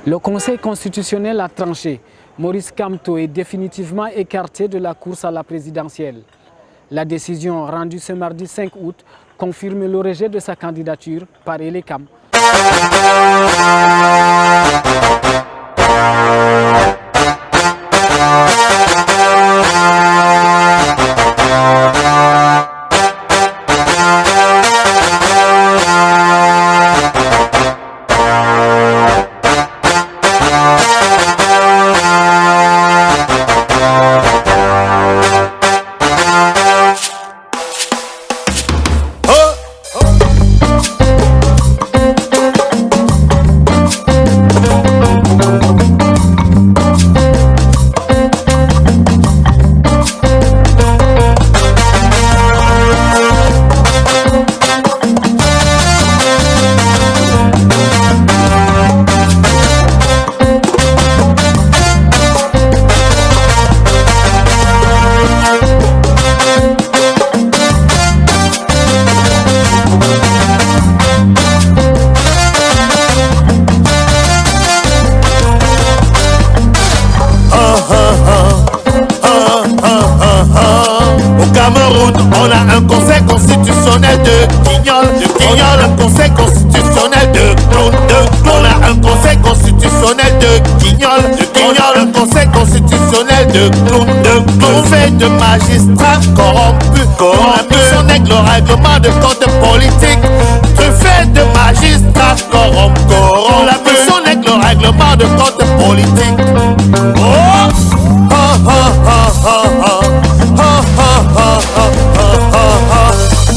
Le Conseil constitutionnel a tranché. Maurice Kamto est définitivement écarté de la course à la présidentielle. La décision rendue ce mardi 5 août confirme le rejet de sa candidature par Elekam. On a un conseil constitutionnel de guignol, un conseil constitutionnel de clown, On a un conseil constitutionnel de guignol, un conseil constitutionnel de clown, fait de magistrats corrompus, mission nègre le règlement de compte politique, fait de magistrats corrompus, la mission nègre le règlement de compte politique.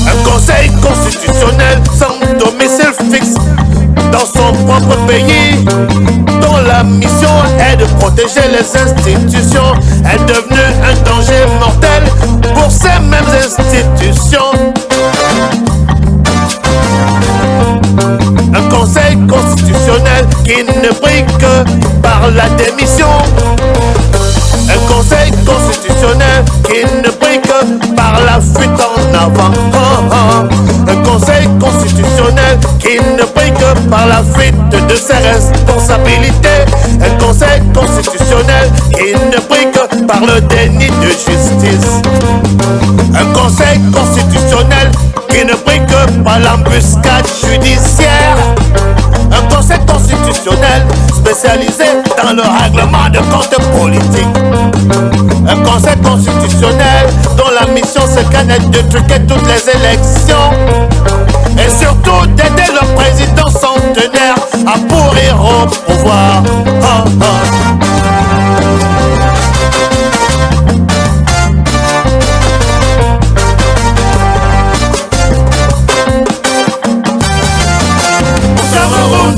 Un conseil constitutionnel sans domicile fixe dans son propre pays, dont la mission est de protéger les institutions, est devenu un danger mortel pour ces mêmes institutions. Un conseil constitutionnel qui ne brille que par la démission. Un conseil constitutionnel qui ne brille que par la fuite en avant. Un conseil constitutionnel qui ne brille que par la fuite de ses responsabilités. Un conseil constitutionnel qui ne brille que par le déni de justice. Un conseil constitutionnel qui ne brille que par l'embuscade judiciaire. Un conseil constitutionnel spécialisé dans le règlement de comptes politiques. Un conseil constitutionnel dont la mission c'est de truquer toutes les élections et surtout d'aider le président centenaire à pourrir au pouvoir.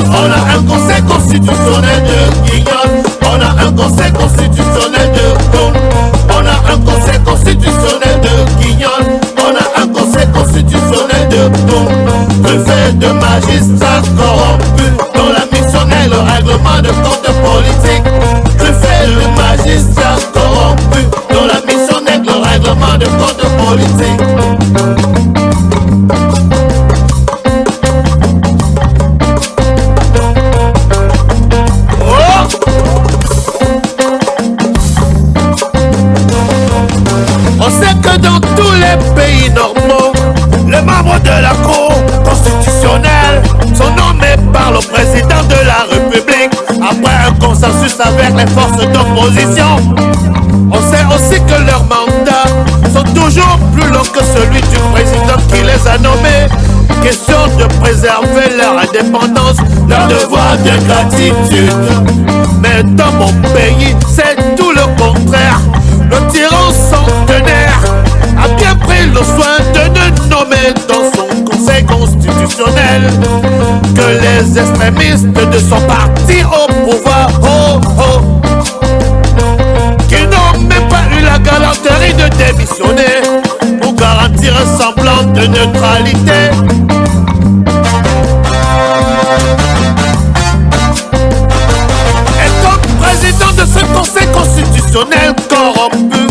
On a un conseil constitutionnel de guignol, on a un conseil constitutionnel de clown, on a un conseil constitutionnel de guignol, on a un conseil constitutionnel de clown, fait de magistrats corrompus, dont la mission est le règlement de compte politique, fait de magistrats corrompus, dont la mission est le règlement de compte politique. On sait que dans tous les pays normaux, les membres de la Cour constitutionnelle sont nommés par le président de la République après un consensus avec les forces d'opposition. On sait aussi que leurs mandats sont toujours plus longs que celui du président qui les a nommés. Question de préserver leur indépendance, leur devoir de gratitude. Mais dans mon pays, c'est tout le contraire. Le tyran centenaire a bien pris le soin de ne nommer dans son conseil constitutionnel que les extrémistes de son parti au pouvoir, qui n'ont même pas eu la galanterie de démissionner pour garantir un semblant de neutralité. Et comme président de ce conseil constitutionnel corrompu,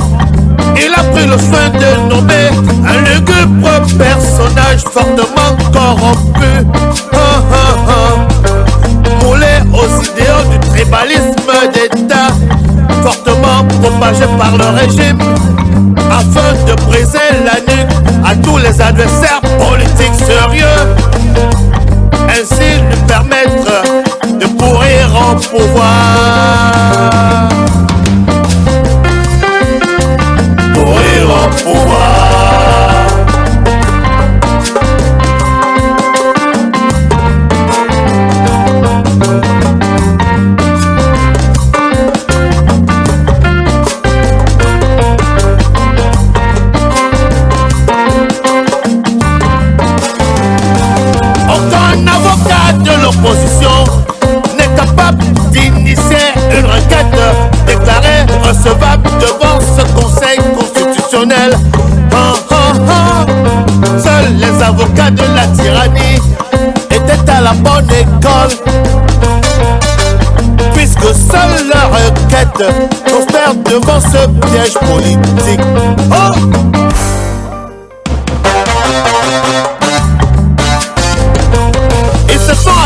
il a pris le soin de nommer un lugubre personnage fortement corrompu, moulé aux idéaux du propagés par le régime afin de briser la nuque à tous les adversaires politiques sérieux, ainsi lui permettre de pourrir au pouvoir. Pourrir au pouvoir. L'opposition n'est capable d'initier une requête déclarée recevable devant ce conseil constitutionnel. Seuls les avocats de la tyrannie étaient à la bonne école, puisque seule leur requête prospère devant ce piège politique.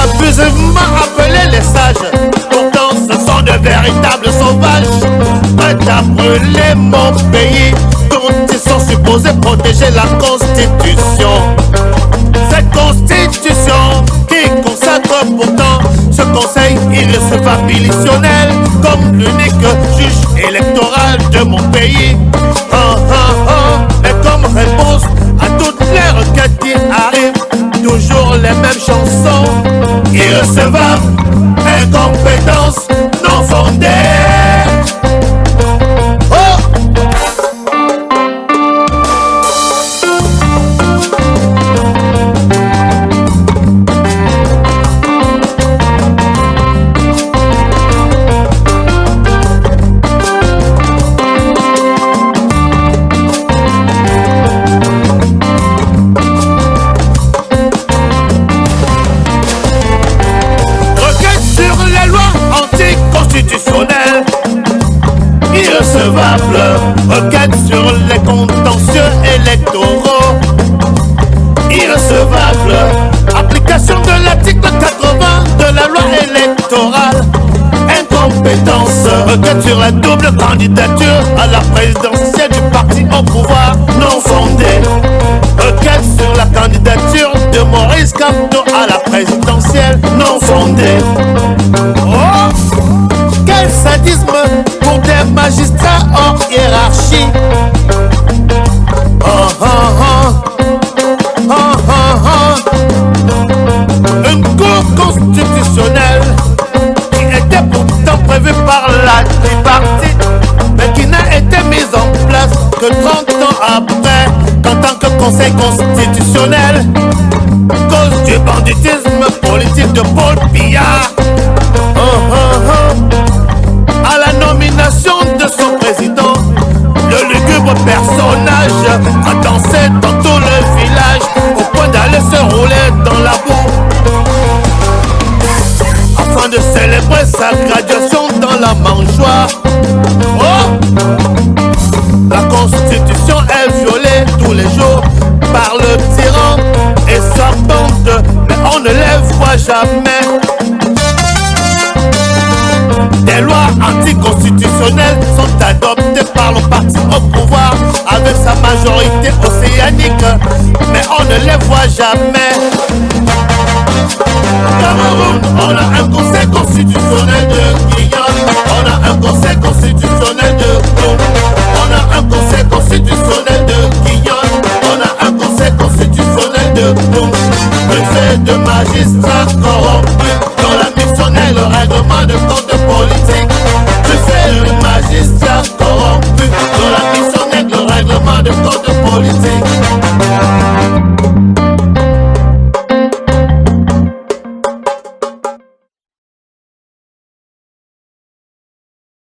Abusivement appelés les sages, pourtant ce sont de véritables sauvages, prêts à brûler mon pays dont ils sont supposés protéger la Constitution. Cette Constitution qui consacre pourtant ce conseil irrécevabilitionnel comme l'unique juge électoral de mon pays. Et comme réponse à toutes les requêtes qui arrivent, toujours les mêmes chansons. Irrecevable, incompétence non fondée. Requête sur les contentieux électoraux. Irrecevable. Application de l'article 80 de la loi électorale. Incompétence. Requête sur la double candidature à la présidentielle du parti au pouvoir non fondée. Requête sur la candidature de Maurice Kamto à la présidentielle non fondée. Quel sadisme pour des magistrats hors hiérarchie. Une cour constitutionnelle qui était pourtant prévue par la tripartite, mais qui n'a été mise en place que 30 ans après, en tant que conseil constitutionnel, cause du banditisme politique de Paul Biya. À la nomination de son président, le lugubre personnage a dansé dans tout le village au point d'aller se rouler dans la boue afin de célébrer sa graduation dans la mangeoire. La Constitution est violée tous les jours par le tyran et sa bande, mais on ne les voit jamais. Des lois anticonstitutionnelles sont adoptées par le parti au pouvoir avec sa majorité océanique, mais on ne les voit jamais. Au Cameroun, on a un conseil constitutionnel